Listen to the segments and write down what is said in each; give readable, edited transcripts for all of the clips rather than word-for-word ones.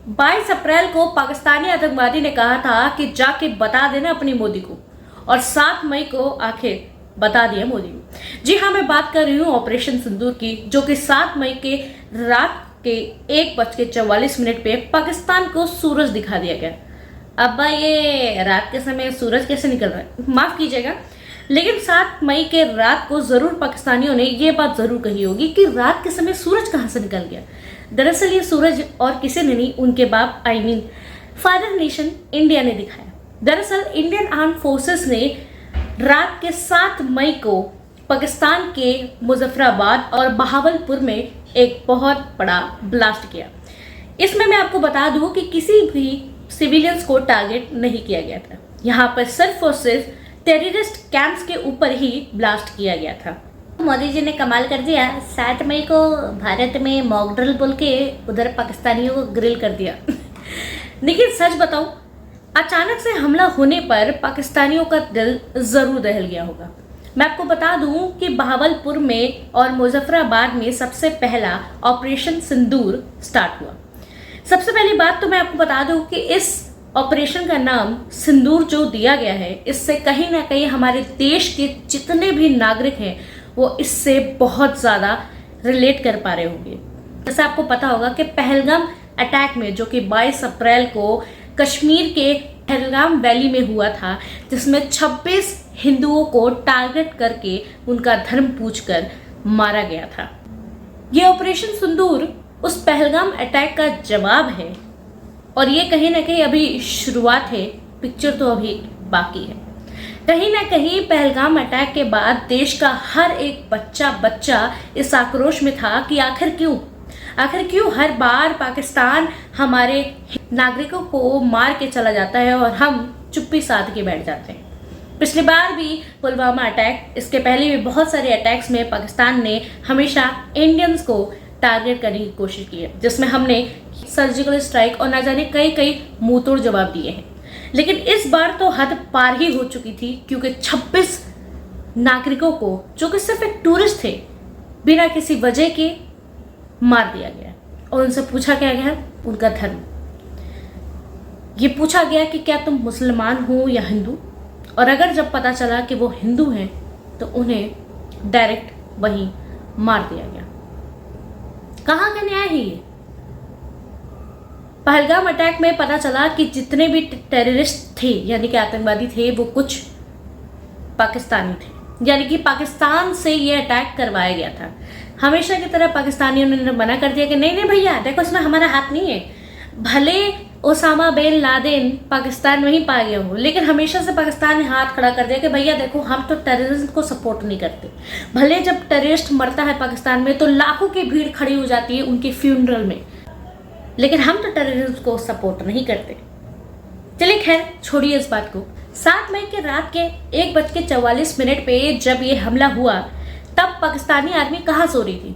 22 अप्रैल को पाकिस्तानी आतंकवादी ने कहा था कि जाके बता देना अपनी मोदी को, और 7 मई को आखिर बता दिया मोदी ने। जी हाँ, मैं बात कर रही हूँ ऑपरेशन सिंदूर की, जो कि 7 मई के रात के 1:44 पे पाकिस्तान को सूरज दिखा दिया गया। अब ये रात के समय सूरज कैसे निकल रहा है, माफ कीजिएगा, लेकिन 7 मई के रात को जरूर पाकिस्तानियों ने ये बात जरूर कही होगी कि रात के समय सूरज कहां से निकल गया। दरअसल ये सूरज और किसी ने नहीं, उनके बाप फादर नेशन इंडिया ने दिखाया। दरअसल इंडियन आर्म फोर्सेस ने रात के 7 मई को पाकिस्तान के मुजफ्फराबाद और बहावलपुर में एक बहुत बड़ा ब्लास्ट किया। इसमें मैं आपको बता दूं कि किसी भी सिविलियंस को टारगेट नहीं किया गया था। यहाँ पर सिर्फ और सिर्फ टेररिस्ट कैंप्स के ऊपर ही ब्लास्ट किया गया था। मोदी जी ने कमाल कर दिया, 7 मई को भारत में मॉक ड्रिल बोल के उधर पाकिस्तानियों को ग्रिल कर दिया। लेकिन सच बताऊं, अचानक से हमला होने पर पाकिस्तानियों का दिल जरूर दहल गया होगा। मैं आपको बता दूं कि बहावलपुर में और मुजफ्फराबाद में सबसे पहला ऑपरेशन सिंदूर स्टार्ट हुआ। सबसे पहली बात तो मैं आपको बता दूं कि इस ऑपरेशन का नाम सिंदूर जो दिया गया है, इससे कहीं ना कहीं हमारे देश के जितने भी नागरिक हैं वो इससे बहुत ज़्यादा रिलेट कर पा रहे होंगे। जैसे आपको पता होगा कि पहलगाम अटैक में, जो कि 22 अप्रैल को कश्मीर के पहलगाम वैली में हुआ था, जिसमें 26 हिंदुओं को टारगेट करके उनका धर्म पूछकर मारा गया था। ये ऑपरेशन सिंदूर उस पहलगाम अटैक का जवाब है, और ये कहीं ना कहीं अभी शुरुआत है, पिक्चर तो अभी बाकी है। कहीं ना कहीं पहलगाम अटैक के बाद देश का हर एक बच्चा इस आक्रोश में था कि आखिर क्यों हर बार पाकिस्तान हमारे नागरिकों को मार के चला जाता है और हम चुप्पी साध के बैठ जाते हैं। पिछली बार भी पुलवामा अटैक, इसके पहले भी बहुत सारे अटैक्स में पाकिस्तान ने हमेशा इंडियंस को टारगेट करने की कोशिश की है, जिसमें हमने सर्जिकल स्ट्राइक और ना जाने कई मुंहतोड़ जवाब दिए हैं। लेकिन इस बार तो हद पार ही हो चुकी थी, क्योंकि 26 नागरिकों को, जो कि सिर्फ एक टूरिस्ट थे, बिना किसी वजह के मार दिया गया और उनसे पूछा क्या गया उनका धर्म। ये पूछा गया कि क्या तुम मुसलमान हो या हिंदू, और अगर जब पता चला कि वो हिंदू हैं तो उन्हें डायरेक्ट वहीं मार दिया गया। कहाँ का न्याय है ये? पहलगाम अटैक में पता चला कि जितने भी टेररिस्ट थे, यानी कि आतंकवादी थे, वो कुछ पाकिस्तानी थे, यानी कि पाकिस्तान से ये अटैक करवाया गया था। हमेशा की तरह पाकिस्तानियों ने मना कर दिया कि नहीं भैया, देखो इसमें हमारा हाथ नहीं है। भले ओसामा बिन लादेन पाकिस्तान में ही पाया गया हो, लेकिन हमेशा से पाकिस्तान ने हाथ खड़ा कर दिया कि भैया देखो, हम तो टेररिज्म को सपोर्ट नहीं करते। भले जब टेररिस्ट मरता है पाकिस्तान में तो लाखों की भीड़ खड़ी हो जाती है उनके फ्यूनरल में, लेकिन हम तो टेररिज्म को सपोर्ट नहीं करते। चलिए खैर, छोड़िए इस बात को। 7 मई के रात के 1:44 पे जब ये हमला हुआ, तब पाकिस्तानी आर्मी कहाँ सो रही थी?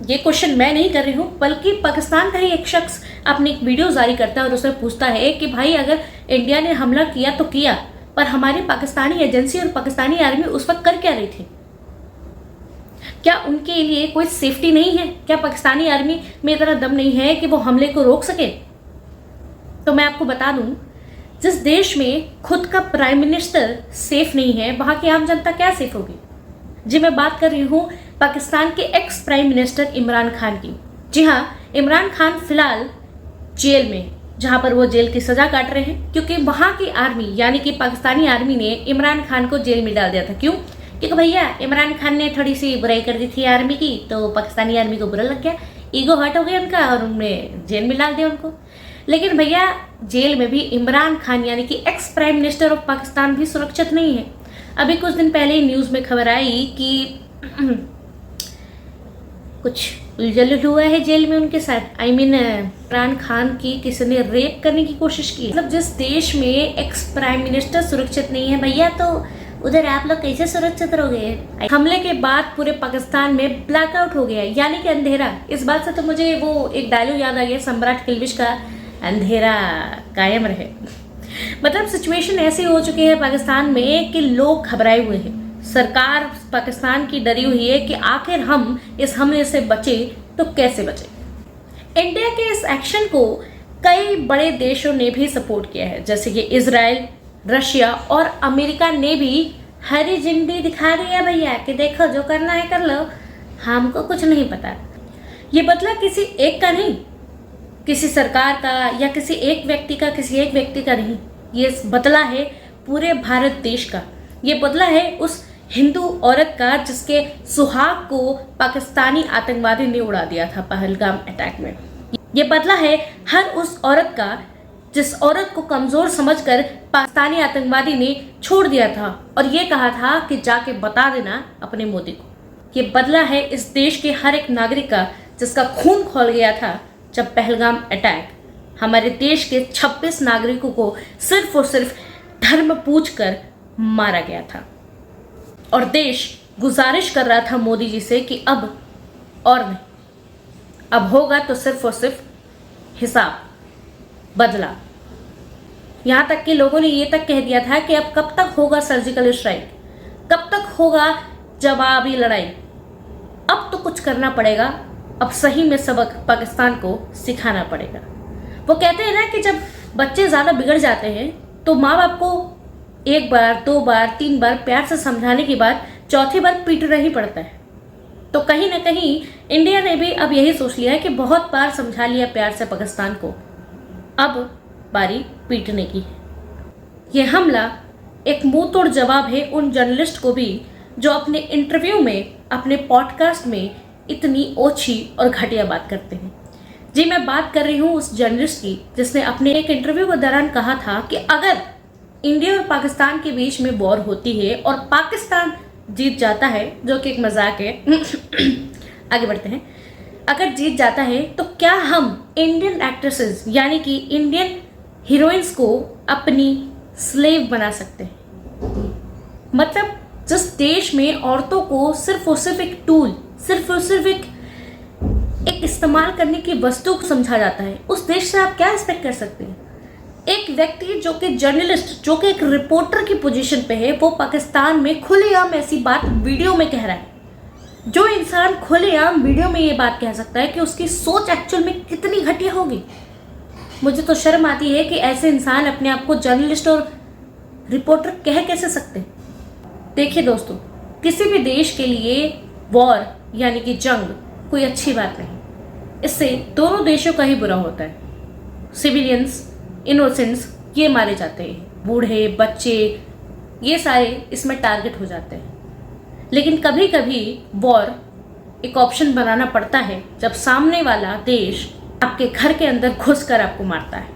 ये क्वेश्चन मैं नहीं कर रही हूँ, बल्कि पाकिस्तान का ही एक शख्स अपनी एक वीडियो जारी करता है और उससे पूछता है कि भाई, अगर इंडिया ने हमला किया तो किया, पर हमारी पाकिस्तानी एजेंसी और पाकिस्तानी आर्मी उस वक्त कर क्या रही थी? क्या उनके लिए कोई सेफ्टी नहीं है? क्या पाकिस्तानी आर्मी में इतना दम नहीं है कि वो हमले को रोक सके? तो मैं आपको बता दूं, जिस देश में खुद का प्राइम मिनिस्टर सेफ नहीं है, वहां की आम जनता क्या सेफ होगी? जी, मैं बात कर रही हूँ पाकिस्तान के ex prime minister Imran Khan की। जी हाँ, इमरान खान फिलहाल जेल में, जहां पर वो जेल की सजा काट रहे हैं, क्योंकि वहां की आर्मी, यानी कि पाकिस्तानी आर्मी ने इमरान खान को जेल में डाल दिया था। क्यों? क्योंकि भैया इमरान खान ने थोड़ी सी बुराई कर दी थी आर्मी की, तो पाकिस्तानी आर्मी को बुरा लग गया, ईगो हर्ट हो गया उनका और उन्होंने जेल में डाल दिया उनको। लेकिन भैया, जेल में भी इमरान खान, यानी कि ex prime minister of Pakistan, भी सुरक्षित नहीं है। अभी कुछ दिन पहले ही न्यूज में खबर आई कि कुछ उलझल हुआ है जेल में उनके साथ। इमरान खान की किसी ने रेप करने की कोशिश की। मतलब जिस देश में एक्स प्राइम मिनिस्टर सुरक्षित नहीं है भैया, तो उधर आप लोग कैसे सुरक्षित रहोगे? हमले के बाद पूरे पाकिस्तान में ब्लैकआउट हो गया, यानी कि अंधेरा। इस बात से तो मुझे वो एक डायलॉग याद आ गया सम्राट किलविश का, अंधेरा कायम रहे। मतलब सिचुएशन ऐसी हो चुकी है पाकिस्तान में कि लोग घबराए हुए हैं। सरकार पाकिस्तान की डरी हुई है कि आखिर हम इस हमले से बचे तो कैसे बचे। इंडिया के इस एक्शन को कई बड़े देशों ने भी सपोर्ट किया है, जैसे कि इजराइल, रशिया और अमेरिका ने भी हरी झंडी दिखा दी है भैया कि देखो जो करना है कर लो, हमको कुछ नहीं पता। ये बदला किसी एक का नहीं, किसी सरकार का या किसी एक व्यक्ति का नहीं, ये बदला है पूरे भारत देश का। ये बदला है उस हिंदू औरत का जिसके सुहाग को पाकिस्तानी आतंकवादी ने उड़ा दिया था पहलगाम अटैक में। ये बदला है हर उस औरत का जिस औरत को कमजोर समझकर पाकिस्तानी आतंकवादी ने छोड़ दिया था और ये कहा था कि जाके बता देना अपने मोदी को। ये बदला है इस देश के हर एक नागरिक का जिसका खून खौल गया था जब पहलगाम अटैक हमारे देश के 26 नागरिकों को सिर्फ और सिर्फ धर्म पूछकर मारा गया था। और देश गुजारिश कर रहा था मोदी जी से कि अब और नहीं, अब होगा तो सिर्फ और सिर्फ हिसाब, बदला। यहाँ तक कि लोगों ने ये तक कह दिया था कि अब कब तक होगा सर्जिकल स्ट्राइक, कब तक होगा जवाबी लड़ाई, अब तो कुछ करना पड़ेगा, अब सही में सबक पाकिस्तान को सिखाना पड़ेगा। वो कहते हैं ना कि जब बच्चे ज़्यादा बिगड़ जाते हैं तो माँ बाप को एक बार, दो बार, तीन बार प्यार से समझाने के बाद चौथी बार पीटना ही पड़ता है। तो कहीं ना कहीं इंडिया ने भी अब यही सोच लिया है कि बहुत बार समझा लिया प्यार से पाकिस्तान को, अब बारी पीटने की है। ये हमला एक मुंह तोड़ जवाब है उन जर्नलिस्ट को भी जो अपने इंटरव्यू में, अपने पॉडकास्ट में इतनी ओछी और घटिया बात करते हैं। जी, मैं बात कर रही हूँ उस जर्नलिस्ट की जिसने अपने एक इंटरव्यू के दौरान कहा था कि अगर इंडिया और पाकिस्तान के बीच में वॉर होती है और पाकिस्तान जीत जाता है, जो कि एक मजाक है आगे बढ़ते हैं, अगर जीत जाता है तो क्या हम इंडियन एक्ट्रेसेस यानी कि इंडियन हीरोइंस को अपनी स्लेव बना सकते हैं? मतलब जिस देश में औरतों को सिर्फ और सिर्फ एक टूल, सिर्फ और सिर्फ एक इस्तेमाल करने की वस्तु को समझा जाता है, उस देश से आप क्या एक्सपेक्ट कर सकते हैं? एक व्यक्ति जो कि जर्नलिस्ट, जो कि एक रिपोर्टर की पोजीशन पे है, वो पाकिस्तान में खुलेआम ऐसी बात वीडियो में कह रहा है। जो इंसान खुलेआम वीडियो में ये बात कह सकता है कि उसकी सोच एक्चुअल में कितनी घटिया होगी। मुझे तो शर्म आती है कि ऐसे इंसान अपने आप को जर्नलिस्ट और रिपोर्टर कह कैसे सकते हैं। देखिए दोस्तों, किसी भी देश के लिए वॉर यानी कि जंग कोई अच्छी बात नहीं, इससे दोनों देशों का ही बुरा होता है। सिविलियंस, इनोसेंट्स ये मारे जाते हैं, बूढ़े, बच्चे, ये सारे इसमें टारगेट हो जाते हैं। लेकिन कभी कभी वॉर एक ऑप्शन बनाना पड़ता है जब सामने वाला देश आपके घर के अंदर घुसकर आपको मारता है,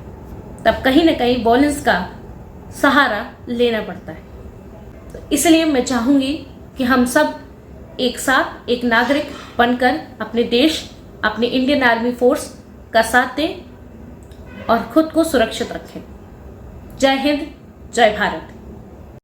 तब कहीं ना कहीं वॉयलेंस का सहारा लेना पड़ता है। तो इसलिए मैं चाहूँगी कि हम सब एक साथ एक नागरिक बनकर अपने देश, अपने इंडियन आर्मी फोर्स का साथ दें और खुद को सुरक्षित रखें। जय हिंद, जय भारत।